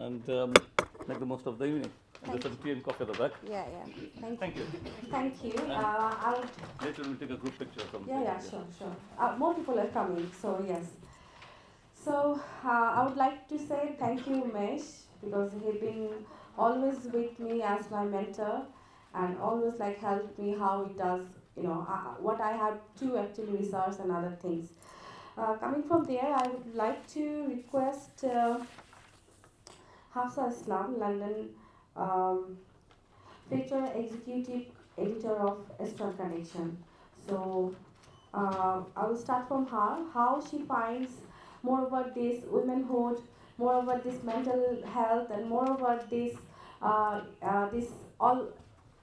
and make the most of the evening. And there's some tea and coffee at the back. Yeah. Thank you. Thank you. And I would. later we'll take a group picture or something. Yeah, sure. More people are coming, so yes. So I would like to say thank you, Umesh, because he been always with me as my mentor, and always like helped me how it does. What I have to actually research and other things. Coming from there, I would like to request Hafsa Islam, London, um, future executive editor of Eastern Connection. So I will start from her, how she finds more about this womanhood, more about this mental health, and more about this all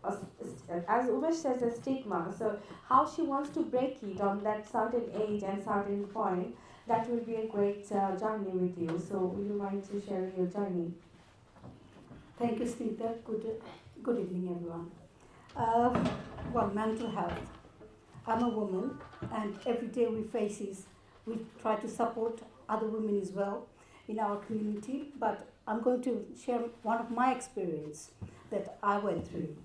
as Umesh says, a stigma. So how she wants to break it on that certain age and certain point. That will be a great journey with you. So would you mind to share your journey? Thank you, Snita. Good evening, everyone. Well, mental health. I'm a woman, and every day we try to support other women as well in our community. But I'm going to share one of my experience that I went through.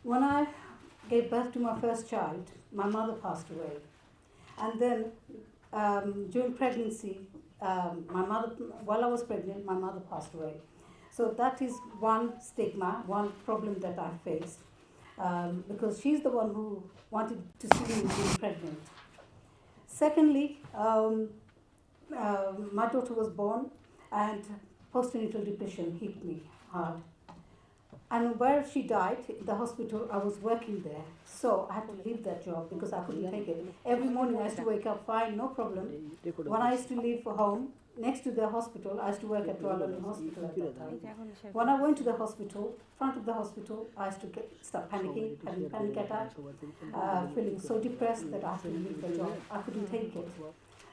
When I gave birth to my first child, my mother passed away, and then during pregnancy, while I was pregnant, my mother passed away. So that is one stigma, one problem that I faced, because she's the one who wanted to see me being pregnant. Secondly, my daughter was born, and postnatal depression hit me hard. And where she died, the hospital, I was working there. So I had to leave that job because I couldn't take it. Every morning I used to wake up fine, no problem. When I used to leave for home, next to the hospital, I used to work at Royal London Hospital at that time. When I went to the hospital, front of the hospital, I used to start panicking, having panic attack, feeling so depressed that I had to leave the job. I couldn't take it.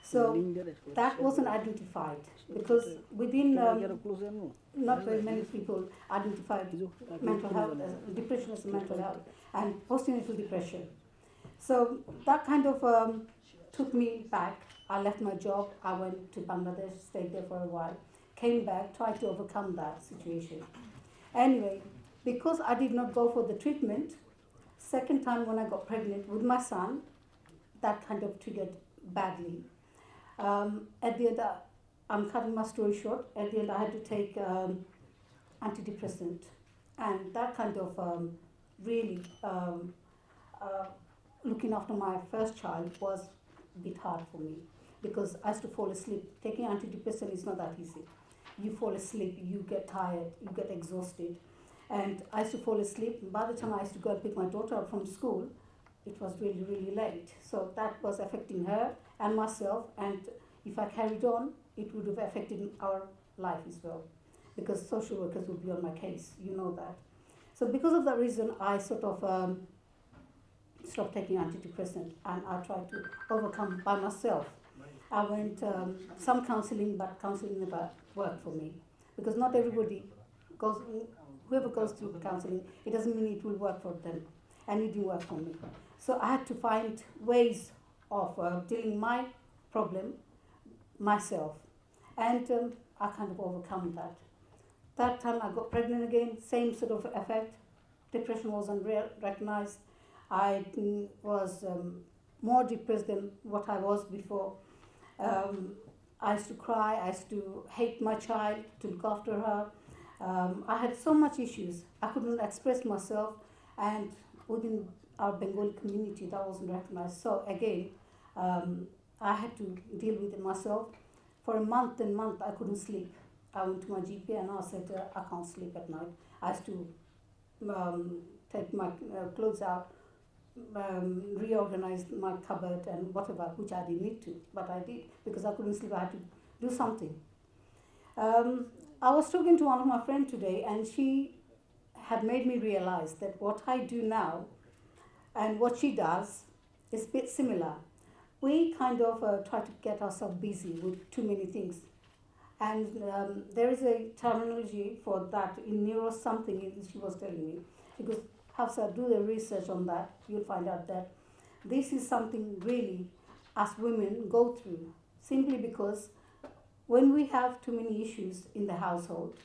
So that wasn't identified because within not very many people identified mental health, depression as mental health, and postnatal depression. So that kind of took me back. I left my job. I went to Bangladesh, stayed there for a while, came back, tried to overcome that situation. Anyway, because I did not go for the treatment, second time when I got pregnant with my son, that kind of triggered badly. At the end, I'm cutting my story short. At the end, I had to take antidepressant, and that kind of really looking after my first child was a bit hard for me because I used to fall asleep. Taking antidepressant is not that easy. You fall asleep, you get tired, you get exhausted, and I used to fall asleep. By the time I used to go and pick my daughter up from school, it was really, really late. So that was affecting her and myself, and if I carried on, it would have affected our life as well, because social workers would be on my case, you know that. So because of that reason, I sort of stopped taking antidepressant, and I tried to overcome by myself. I went some counseling, but counseling never worked for me, because not everybody goes, whoever goes through counseling, it doesn't mean it will work for them, and it didn't work for me. So I had to find ways of dealing my problem myself, and I kind of overcome that. That time I got pregnant again, same sort of effect. Depression wasn't recognized. I was more depressed than what I was before. I used to cry, I used to hate my child, to look after her. I had so much issues. I couldn't express myself, and within our Bengali community that wasn't recognized. So again, I had to deal with it myself. For a month I couldn't sleep. I went to my GP and I said, I can't sleep at night. I used to take my clothes out, reorganize my cupboard and whatever, which I didn't need to, but I did because I couldn't sleep. I had to do something. I was talking to one of my friends today, and she had made me realize that what I do now and what she does is a bit similar. We kind of try to get ourselves busy with too many things. And there is a terminology for that in neuro something, she was telling me. She goes, Hafsa, do the research on that. You'll find out that this is something really us women go through, simply because when we have too many issues in the household,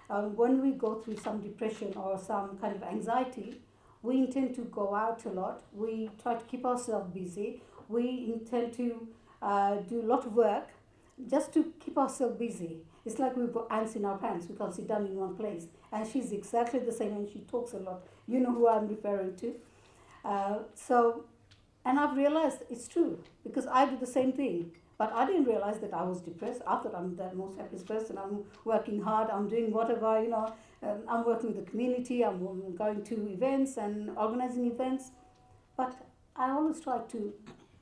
When we go through some depression or some kind of anxiety, we intend to go out a lot. We try to keep ourselves busy. We intend to do a lot of work just to keep ourselves busy. It's like we've got ants in our pants. We can't sit down in one place. And she's exactly the same, and she talks a lot. You know who I'm referring to. And I've realized it's true because I do the same thing. But I didn't realize that I was depressed. I thought I'm the most happiest person. I'm working hard. I'm doing whatever, I'm working with the community. I'm going to events and organizing events. But I always try to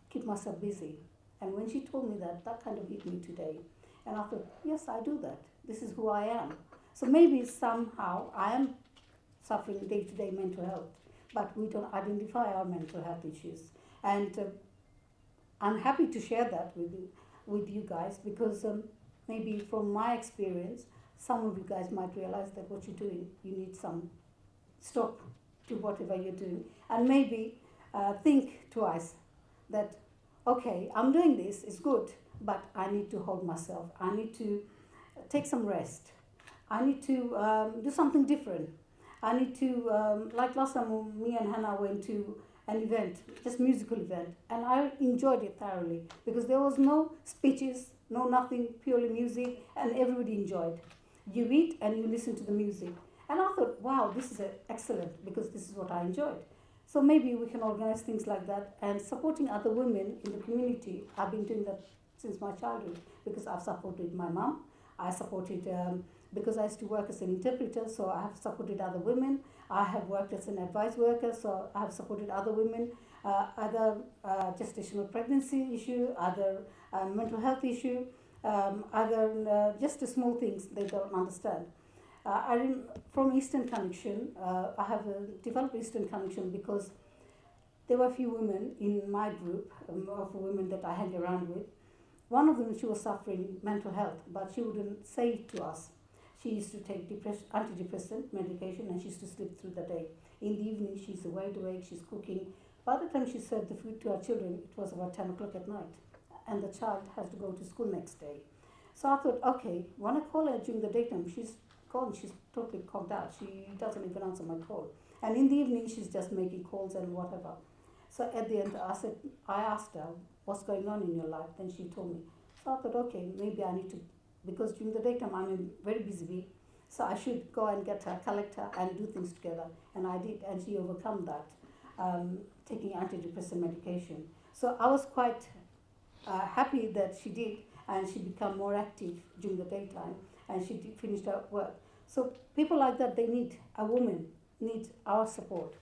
keep myself busy. And when she told me that, that kind of hit me today. And I thought, yes, I do that. This is who I am. So maybe somehow I am suffering day-to-day mental health, but we don't identify our mental health issues. And I'm happy to share that with you guys because maybe from my experience, some of you guys might realize that what you're doing, you need some stop to whatever you're doing. And maybe think twice that, okay, I'm doing this, it's good, but I need to hold myself. I need to take some rest. I need to do something different. I need to, like last time me and Hannah went to an event, just musical event, and I enjoyed it thoroughly because there was no speeches, no nothing, purely music, and everybody enjoyed. You eat and you listen to the music. And I thought, wow, this is excellent because this is what I enjoyed. So maybe we can organize things like that and supporting other women in the community. I've been doing that since my childhood because I've supported my mom. I supported, because I used to work as an interpreter, so I have supported other women. I have worked as an advice worker, so I have supported other women, other gestational pregnancy issue, other mental health issue, other just the small things they don't understand. From Eastern Connection, I have developed Eastern Connection because there were a few women in my group of women that I hang around with. One of them, she was suffering mental health, but she wouldn't say it to us. She used to take antidepressant medication and she used to sleep through the day. In the evening, she's wide awake, she's cooking. By the time she served the food to her children, it was about 10 o'clock at night. And the child has to go to school next day. So I thought, okay, when I call her during the daytime, she's gone, she's totally conked out. She doesn't even answer my call. And in the evening, she's just making calls and whatever. So at the end, I asked her, what's going on in your life? Then she told me. So I thought, okay, maybe I need to, because during the daytime I'm in very busy week, so I should go and get her, collect her, and do things together. And I did, and she overcome that, taking antidepressant medication. So I was quite happy that she did, and she became more active during the daytime, and she finished her work. So people like that, they need a woman, need our support.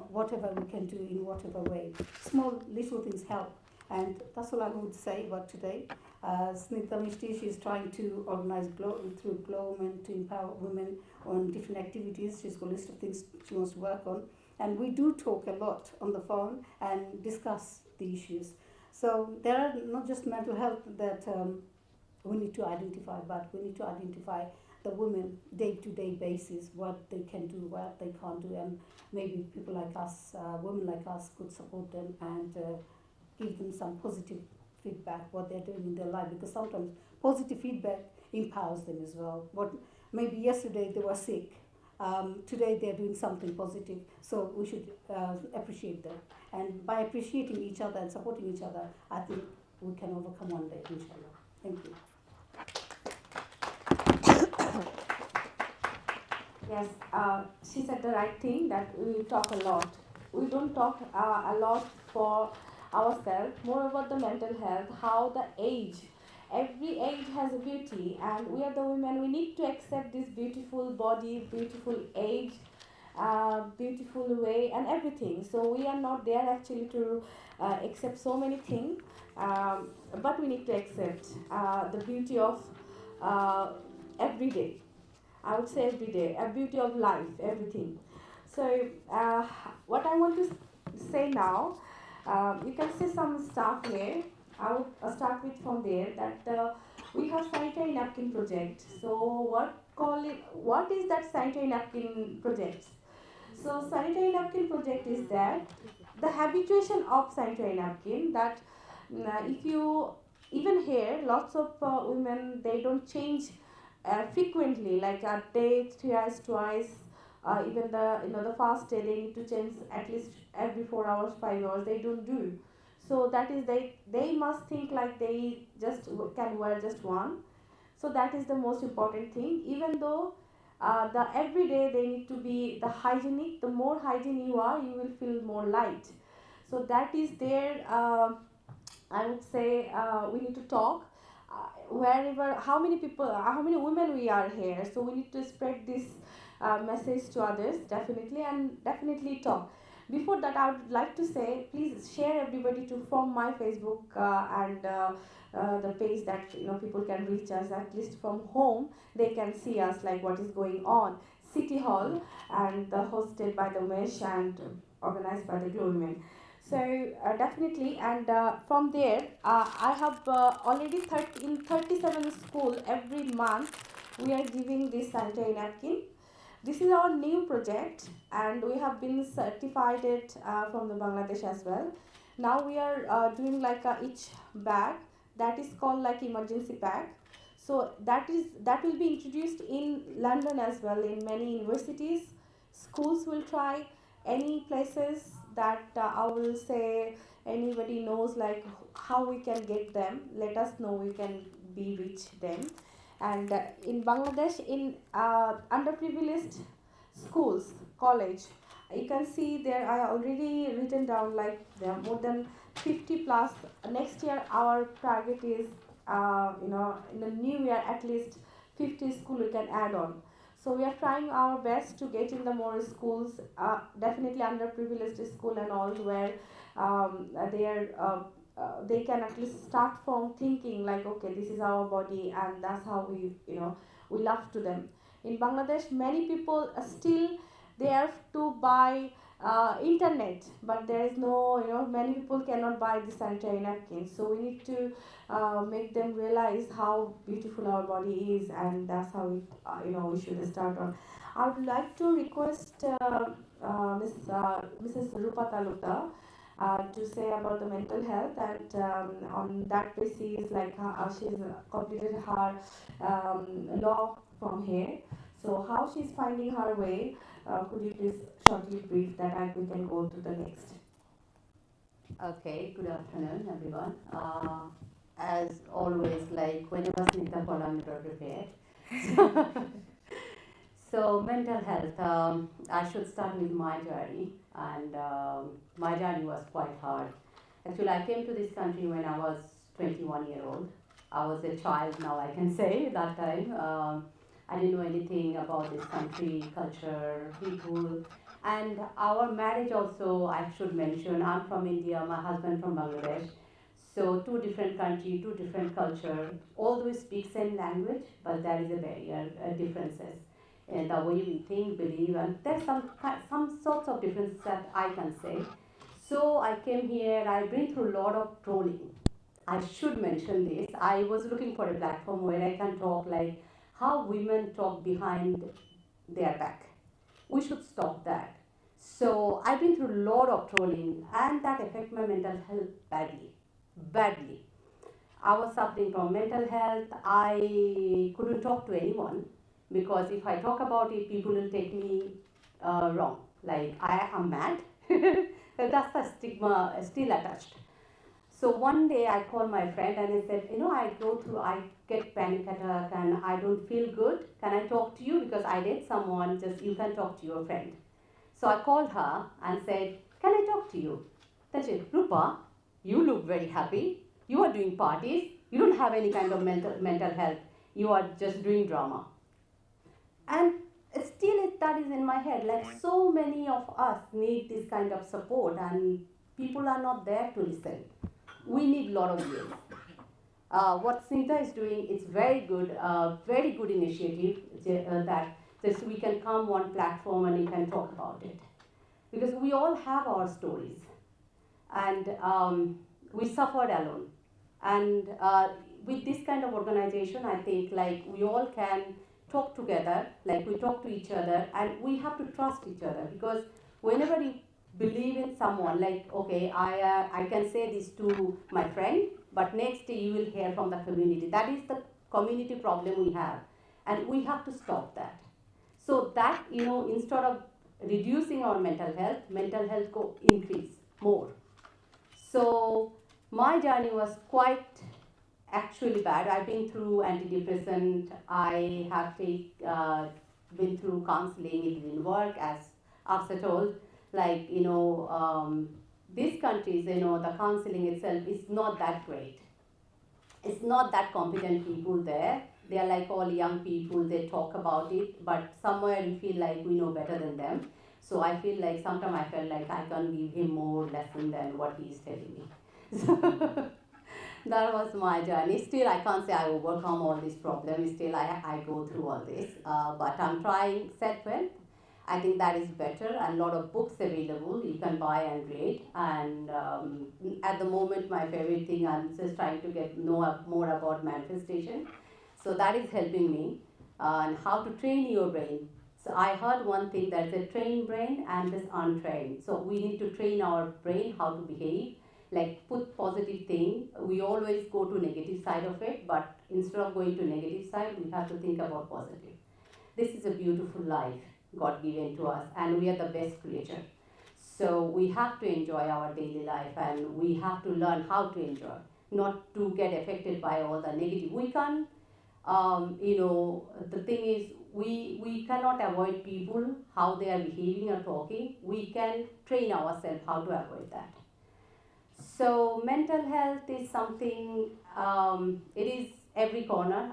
Whatever we can do in whatever way. Small little things help. And that's all I would say about today. Snitha Mishti, she's trying to organize through Glowman to empower women on different activities. She's got a list of things she wants to work on. And we do talk a lot on the phone and discuss the issues. So there are not just mental health that we need to identify, but we need to identify the women day-to-day basis, what they can do, what they can't do, and maybe people like us, women like us, could support them and give them some positive feedback, what they're doing in their life, because sometimes positive feedback empowers them as well. Maybe yesterday they were sick, today they're doing something positive, so we should appreciate them. And by appreciating each other and supporting each other, I think we can overcome one day, inshallah. Thank you. Yes, she said the right thing that we talk a lot. We don't talk a lot for ourselves, more about the mental health, how the age, every age has a beauty, and we are the women, we need to accept this beautiful body, beautiful age, beautiful way, and everything. So we are not there actually to accept so many things, but we need to accept the beauty of every day. I would say every day, a beauty of life, everything. So what I want to say now, you can see some stuff here. I would start with from there that we have sanitary napkin project. So what is that sanitary napkin project? So sanitary napkin project is that the habituation of sanitary napkin, that if you even here lots of women, they don't change frequently, like a day, thrice, twice. Even the fast day they need to change at least every 4 hours, 5 hours. They don't do. So that is they must think like they just can wear just one. So that is the most important thing. Even though the every day they need to be the hygienic. The more hygiene you are, you will feel more light. So that is their. I would say we need to talk wherever, how many people, how many women we are here. So we need to spread this message to others definitely, and definitely talk. Before that, I would like to say, please share everybody to from my Facebook and the page that people can reach us at least from home. They can see us like what is going on. City Hall and hosted by the Mesh and organized by the Glow Women. So definitely, and from there, I have already in 37 school every month we are giving this sanitary napkin. This is our new project, and we have been certified it from the Bangladesh as well. Now we are doing like each bag that is called like emergency bag. So that will be introduced in London as well, in many universities. Schools will try, any places that I will say anybody knows like how we can get them. Let us know, we can be reach them. And in Bangladesh, in underprivileged schools, college, you can see there I already written down like there are more than 50 plus. Next year our target is in the new year at least 50 school we can add on. So we are trying our best to get in the more schools, definitely underprivileged school and all, where they can at least start from thinking like, okay, this is our body, and that's how we love to them. In Bangladesh, many people still they have to buy internet, but there is no, many people cannot buy the sanitary napkins. So we need to make them realize how beautiful our body is, and that's how we should start on. I would like to request Mrs. Rupa Talukdar to say about the mental health, and on that basis, like she's completed her law from here. So how she's finding her way? Could you please shortly brief that, and we can go to the next? Okay, good afternoon, everyone. As always, like whenever Snita called, I'm never prepared. So, mental health, I should start with my journey, and my journey was quite hard. Actually, I came to this country when I was 21 year old. I was a child now, I can say, that time. I didn't know anything about this country, culture, people, and our marriage also, I should mention. I'm from India, my husband from Bangladesh. So two different country, two different culture. Although we speak same language, but there is a barrier, differences in the way we think, believe, and there's some sorts of differences that I can say. So I came here. I've been through a lot of trolling. I should mention this. I was looking for a platform where I can talk like how women talk behind their back. We should stop that. So I've been through a lot of trolling, and that affect my mental health badly. Badly. I was suffering from mental health. I couldn't talk to anyone because if I talk about it, people will take me wrong. Like I am mad. That's the stigma still attached. So one day I called my friend and I said, I get panic attack and I don't feel good. Can I talk to you? Because I did someone, just you can talk to your friend. So I called her and said, can I talk to you? Then she said, Rupa, you look very happy. You are doing parties. You don't have any kind of mental health. You are just doing drama. And still that is in my head. Like so many of us need this kind of support and people are not there to listen. We need a lot of years. What Snita is doing, it's very good initiative that just we can come one platform and we can talk about it. Because we all have our stories and we suffered alone. And with this kind of organization, I think like we all can talk together, like we talk to each other and we have to trust each other because whenever you believe in someone, like, okay, I can say this to my friend, but next day you will hear from the community. That is the community problem we have. and we have to stop that. So that, instead of reducing our mental health go increase more. So my journey was quite actually bad. I've been through antidepressant. I have been through counseling. It didn't work, as Afsa told. Like, these countries, the counseling itself is not that great. It's not that competent people there. They are like all young people. They talk about it, but somewhere we feel like we know better than them. So I feel like sometimes I felt like I can give him more lesson than what he is telling me. So that was my journey. Still, I can't say I overcome all these problems. Still, I go through all this. But I'm trying self-help. I think that is better. And a lot of books available you can buy and read. And at the moment, my favorite thing, I'm just trying to know more about manifestation. So that is helping me. And how to train your brain. So I heard one thing, there's a trained brain and this untrained. So we need to train our brain how to behave, like put positive thing. We always go to negative side of it, but instead of going to negative side, we have to think about positive. This is a beautiful life God given to us, and we are the best creature. So we have to enjoy our daily life, and we have to learn how to enjoy, not to get affected by all the negative. We can't, the thing is, we cannot avoid people, how they are behaving or talking. We can train ourselves how to avoid that. So mental health is something, it is every corner.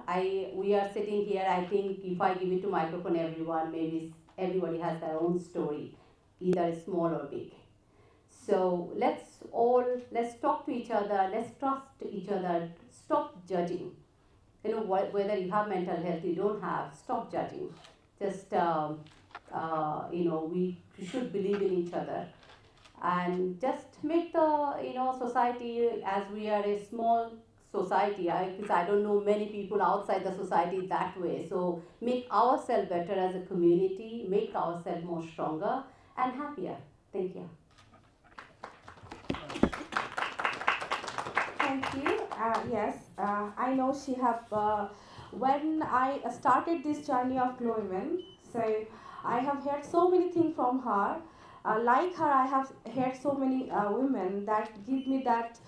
We are sitting here, I think if I give it to microphone everyone, maybe everybody has their own story, either small or big. So let's talk to each other, let's trust each other, stop judging. Whether you have mental health, you don't have, stop judging. Just, we should believe in each other and just make the society, as we are a small society, because I don't know many people outside the society that way. So make ourselves better as a community, make ourselves more stronger and happier. Thank you. Thank you. Yes, I know she have. When I started this journey of wemen, so I have heard so many things from her. Like her, I have heard so many women that give me that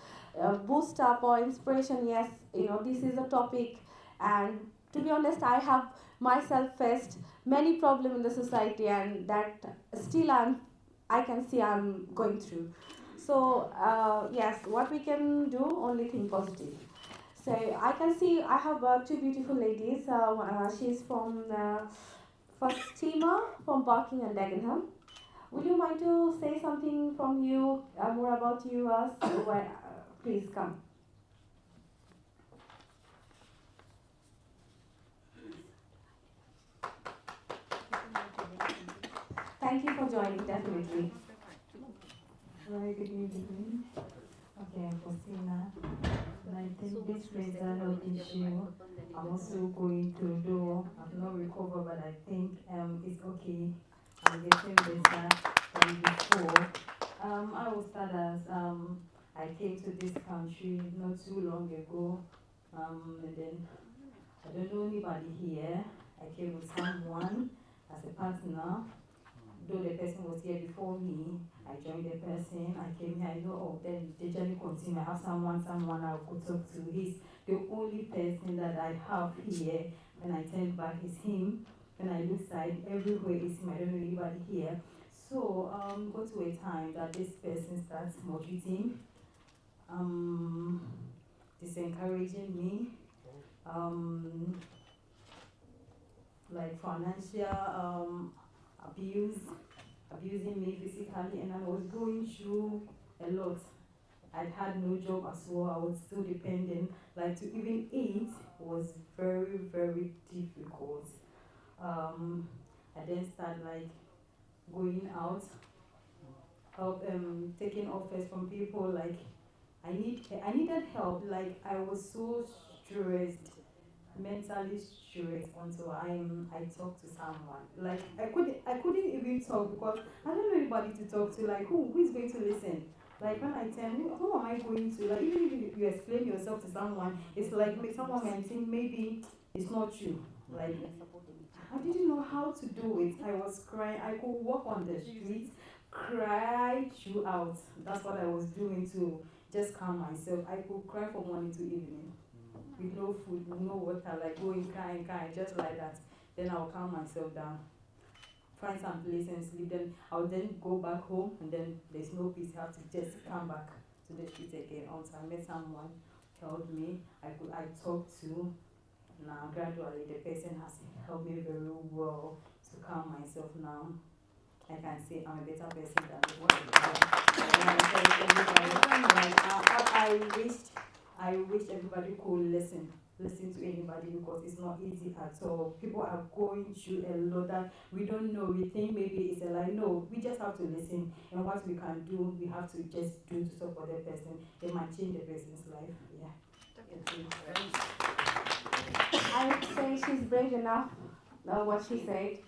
boost up or inspiration. Yes, this is a topic, and to be honest, I have myself faced many problems in the society, and that still I can see I'm going through. So yes, what we can do, only think positive. So I can see I have two beautiful ladies. She's from Fatima from Barking and Dagenham. Would you mind to say something from you, more about you, us? Please come. Thank you for joining, definitely. Very good evening. Okay, I'm Faustina. And I think this mental health issue I'm also going through, though I've not recovered, but I think it's okay. I'm getting better than before. I will start as I came to this country not too long ago, and then I don't know anybody here. I came with someone as a partner. Though the person was here before me, I joined the person, I came here, I know, oh, then the journey continues. I have someone I could talk to. He's the only person that I have here. When I turn back, is him. When I look side, everywhere is him. I don't know anybody here. So, go to a time that this person starts motivating, disencouraging me, like financial abusing me physically, and I was going through a lot. I had no job as well. I was still dependent. Like to even eat was very, very difficult. I then started like going out, taking offers from people. Like I needed help. Like I was so stressed, mentally stressed until I talked to someone. Like I couldn't even talk because I don't know anybody to talk to. Like who is going to listen? Like when I tell who am I going to? Like even if you explain yourself to someone, it's like someone might think maybe it's not true. Like, I didn't know how to do it. I was crying. I could walk on the street, cry throughout. That's what I was doing to just calm myself. I could cry from morning to evening with no food, no water, like going crying, just like that. Then I'll calm myself down, find some place and sleep. Then I'll then go back home, and then there's no peace. I have to just come back to the street again until I met someone, told me I talked to. Now gradually the person has helped me very well to calm myself now. I can say I'm a better person than what I was. I wish everybody could listen to anybody, because it's not easy at all. People are going through a lot that we don't know. We think maybe it's a lie. No, we just have to listen, and what we can do, we have to just do to support the person. It might change the person's life. Yeah. I would say she's brave enough, what she said.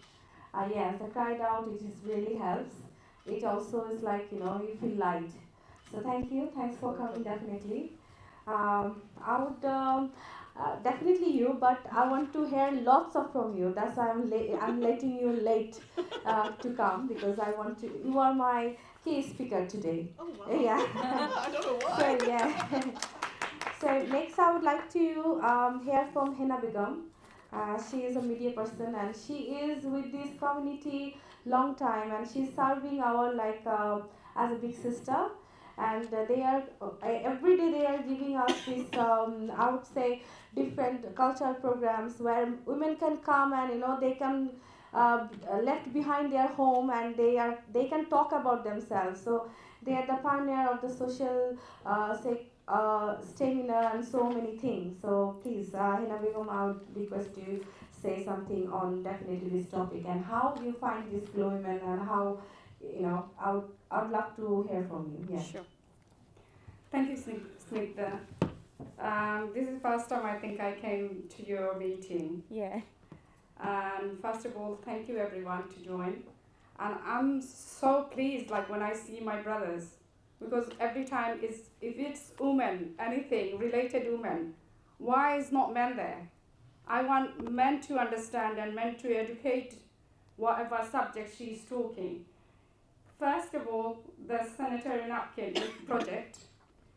Yes, the cried out, it just really helps. It also is like, you feel light. So thanks for coming, definitely. I would definitely you, but I want to hear lots of from you. That's why I'm letting you late to come, because I want to. You are my key speaker today. Oh wow! Yeah. I don't know why. So yeah. So next, I would like to hear from Hina Begum. She is a media person, and she is with this community long time, and she's serving our as a big sister. And they are every day they are giving us this I would say different cultural programs where women can come, and they can left behind their home, and they can talk about themselves. So they are the pioneer of the social stamina and so many things. So please, Hina Begum, I would request you say something on definitely this topic, and how you find this glow women, and how I would love to hear from you. Yeah. Sure. Thank you, Snigdha. This is the first time I think I came to your meeting. Yeah. And first of all, thank you everyone to join. And I'm so pleased, like when I see my brothers, because every time if it's women, anything related women, why is not men there? I want men to understand and men to educate whatever subject she's talking. First of all, the sanitary napkin project.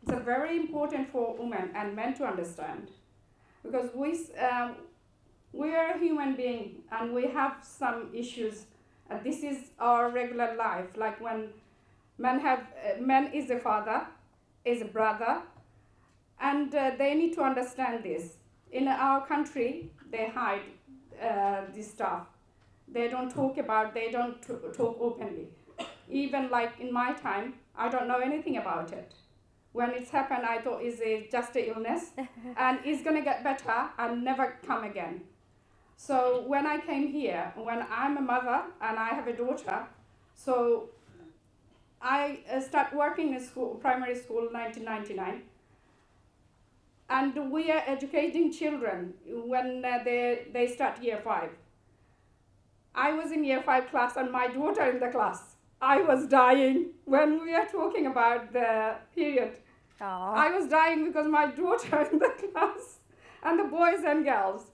It's very important for women and men to understand, because we are a human being and we have some issues. This is our regular life. Like when men is a father, is a brother, and they need to understand this. In our country, they hide this stuff. They don't talk about. They don't talk openly. Even like in my time, I don't know anything about it. When it's happened, I thought it's just an illness, and it's gonna get better and never come again. So when I came here, when I'm a mother and I have a daughter, so I started working in school, primary school, 1999, and we are educating children when they start year 5. I was in year 5 class, and my daughter in the class. I was dying when we are talking about the period. Aww. I was dying because my daughter in the class, and the boys and girls.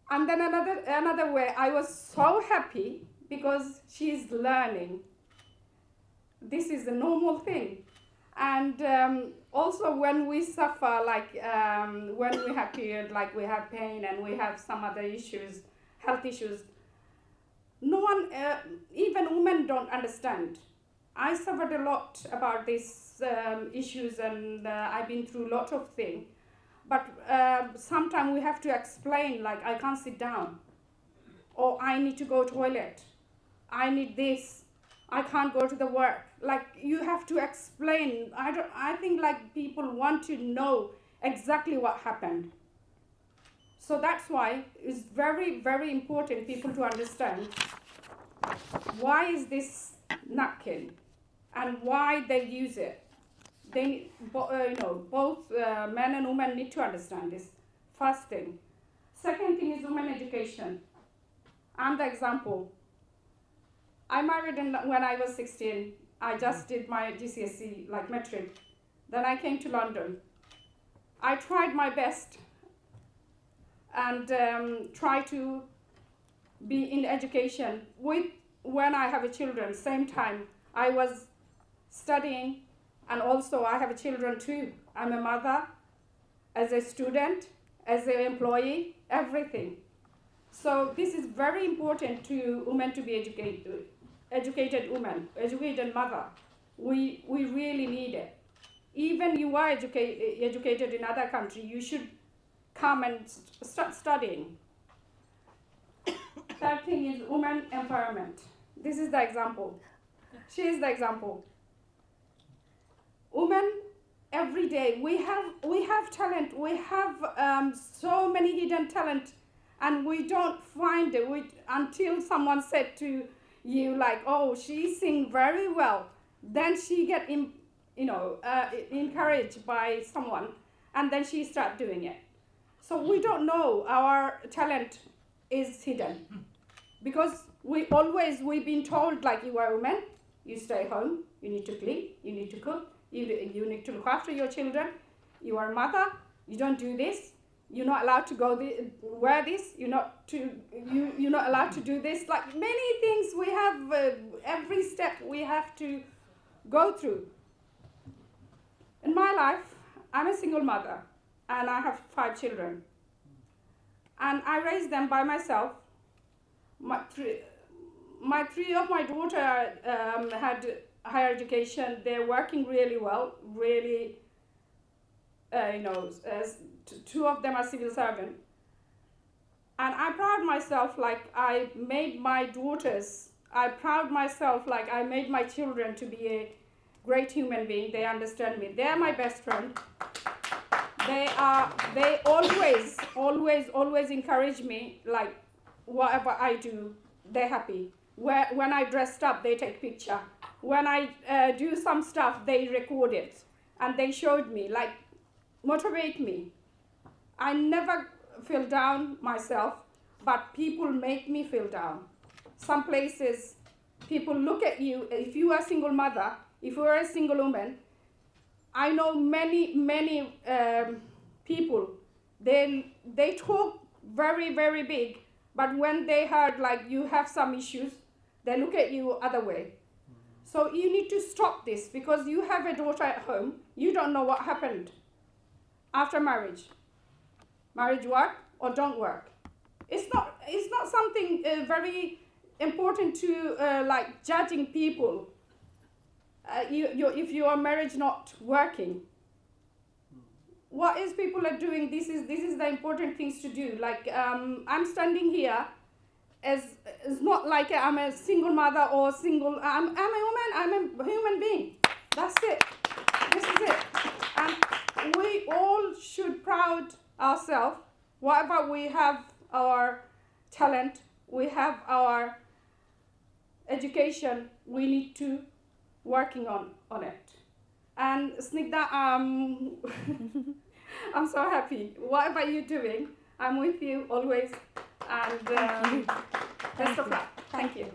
And then another way, I was so happy because she's learning. This is a normal thing. And also when we suffer, like when we have period, like we have pain and we have some other issues, health issues, no one, even women don't understand. I suffered a lot about these issues, and I've been through a lot of things. But sometimes we have to explain, like I can't sit down, or I need to go toilet, I need this, I can't go to the work. Like you have to explain. I think like people want to know exactly what happened. So that's why it's very, very important people to understand why is this napkin and why they use it. They, both men and women need to understand this. First thing. Second thing is women education. I'm the example. I married when I was 16. I just did my GCSE, like metric. Then I came to London. I tried my best and try to be in education. When I have a children, same time I was studying, and also I have children too. I'm a mother, as a student, as an employee, everything. So this is very important to women to be educated women, educated mother. We really need it. Even you are educated in other country, you should come and start studying. Third thing is women empowerment. This is the example. She is the example. Women, every day we have talent. We have so many hidden talent, and we don't find it until someone said to you like, "Oh, she sings very well." Then she get encouraged by someone, and then she start doing it. So we don't know our talent is hidden, because we've been told like, you are a woman, you stay home, you need to clean, you need to cook, you need to look after your children, you are a mother, you don't do this, you're not allowed to wear this, you're not allowed to do this. Like many things we have, every step we have to go through. In my life, I'm a single mother, and I have 5 children, and I raised them by myself. My three of my daughter had higher education. They're working really well, really, as 2 of them are civil servant. And I proud myself like I made my daughters, I proud myself like I made my children to be a great human being. They understand me. They're my best friend. They always encourage me, like whatever I do, they're happy. When I dressed up, they take picture. When I do some stuff, they record it. And they showed me, like, motivate me. I never feel down myself, but people make me feel down. Some places, people look at you, if you are a single mother, if you are a single woman, I know many people, they talk very, very big, but when they heard like you have some issues, they look at you other way. So you need to stop this, because you have a daughter at home, you don't know what happened after marriage. Marriage work or don't work. It's not something very important to like judging people. If your marriage not working, what is people are doing? This is the important things to do. Like I'm standing here as it's not like I'm a single mother or single. I'm a woman. I'm a human being. That's it. This is it. And we all should proud ourselves. Whatever we have our talent, we have our education. We need to working on it. And Snigdha, I'm so happy. Whatever you're doing, I'm with you always. And best of luck. Thank you.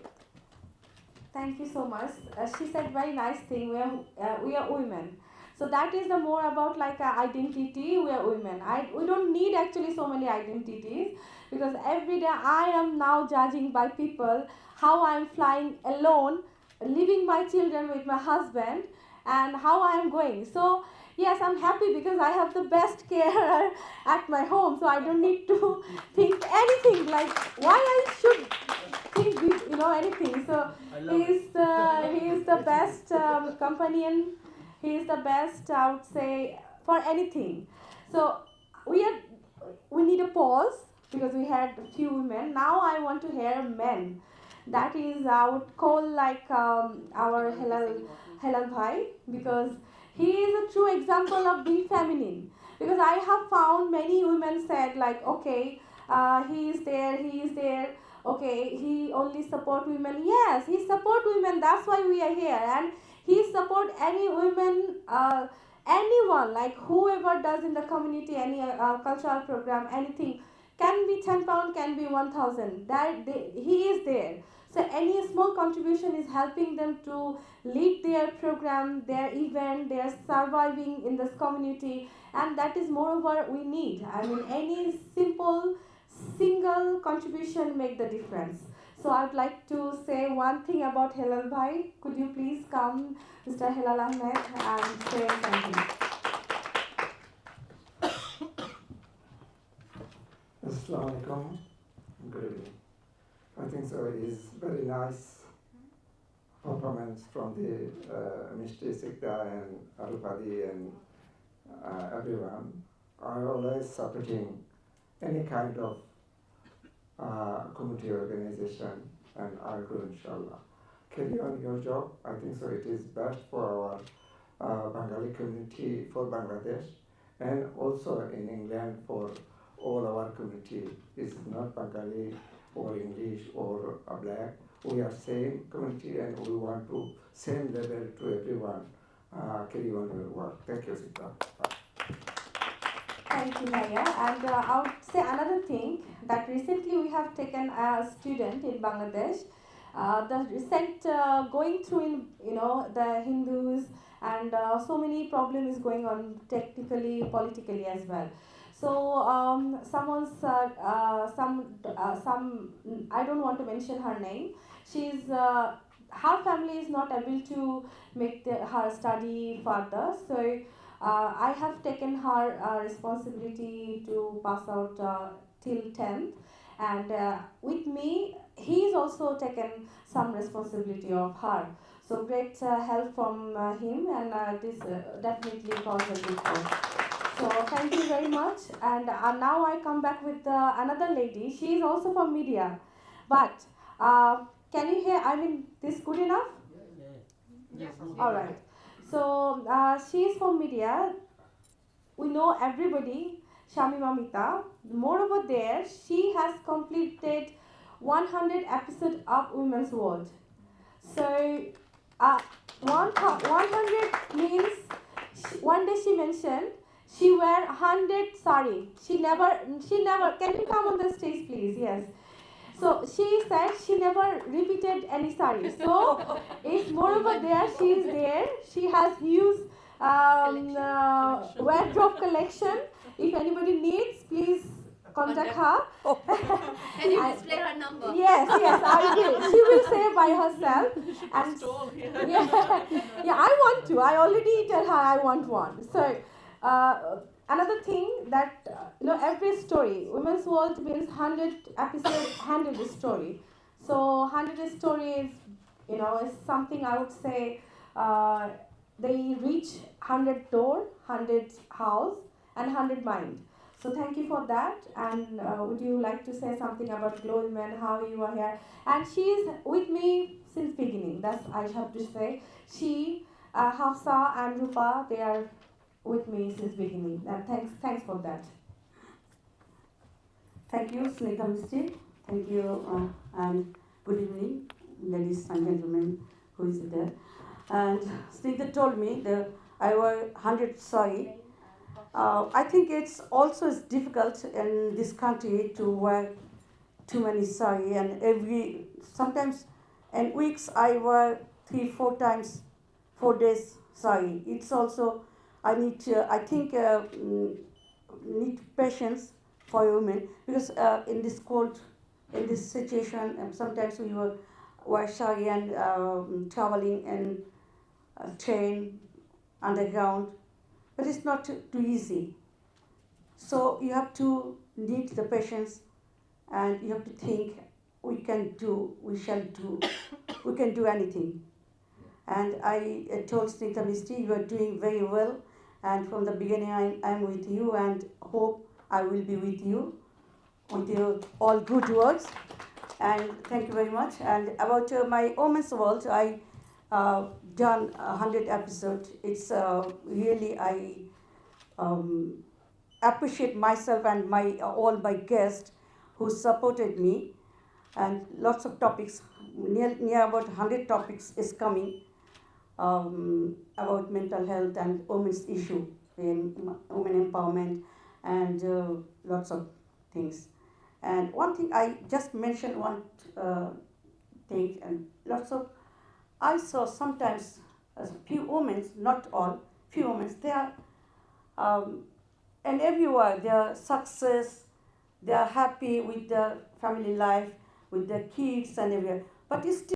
Thank you so much. She said very nice thing. We are women. So that is the more about like identity. We are women. We don't need actually so many identities, because every day I am now judging by people how I am flying alone, leaving my children with my husband, and how I am going. So yes, I'm happy because I have the best carer at my home, so I don't need to think anything like why I should think anything. So he is the best companion. He is the best, I would say, for anything. So we need a pause because we had a few women. Now I want to hear men. That is, I would call like our Helal Bhai, because he is a true example of being feminine. Because I have found many women said like, okay, he is there, okay, he only support women. Yes, he support women, that's why we are here. And he support any women, anyone, like whoever does in the community, any cultural program, anything. Can be £10, can be 1,000. He is there. So any small contribution is helping them to lead their program, their event, they are surviving in this community, and that is moreover we need. I mean, any simple single contribution make the difference. So I would like to say one thing about Helal Bhai. Could you please come, Mr. Helal Ahmed, and say something? Assalamu alaikum. Good evening. I think so. It is very nice performance from the Mr. Sikta and Arufadi and everyone. I always supporting any kind of community organization, and I will inshallah carry on your job. I think so. It is best for our Bengali community for Bangladesh, and also in England for all our community. It's not Bengali or English or a black. We are same community and we want to same level to everyone. Carry on your work. Thank you, Sita. Thank you, Maya. And I would say another thing that recently we have taken a student in Bangladesh. The recent going through in the Hindus and so many problems going on technically, politically as well. So some I don't want to mention her name. She's her family is not able to make her study further. So I have taken her responsibility to pass out till 10th, and with me, he's also taken some responsibility of her. So great help from him, and this definitely caused a good cause. So thank you very much. And now I come back with another lady. She is also from media, but can you hear? I mean, this good enough? Yes. All right. So she is from media. We know everybody, Shami Mamita. Moreover, there she has completed 100 episodes of Women's World. So 100 means one day she mentioned she wear 100 sari. She never. Can you come on the stage, please? Yes. So she said she never repeated any sari. So if moreover there she is there, she has huge wardrobe collection. If anybody needs, please contact her. Can you display her number? Yes, I will. She will say by herself. And yeah, I want to. I already tell her I want one. So another thing that every story, Women's World means 100 episodes, 100 story. So 100 stories, is something I would say. They reach 100 door, 100 house, and 100 mind. So thank you for that. And would you like to say something about Glow Women, how you are here? And she is with me since beginning. That's I have to say. She, Hafsa and Rupa, they are with me since beginning. And thanks for that. Thank you, Snehita Mistry. Thank you, and good evening, ladies and gentlemen who is there. And Snehita told me that I was 100 sorry. I think it's also is difficult in this country to wear too many sari, and sometimes in weeks I wear 3-4 times, 4 days sari. It's also I think need patience for women, because in this cold, in this situation, sometimes we wear sari and traveling and train underground, but it's not too easy. So you have to need the patience, and you have to think we can do anything. And I told Snehita Mistry, you are doing very well, and from the beginning I'm with you, and hope I will be with you with your all good works. And thank you very much. And about my Women's World, I done 100 episodes. It's really I appreciate myself and all my guests who supported me, and lots of topics, near about 100 topics is coming about mental health and women's issue in women empowerment, and lots of things. And one thing I just mentioned one things and lots of. I saw sometimes a few women, not all, few women, they are, and everywhere they are success, they are happy with their family life, with their kids and everywhere. But it's still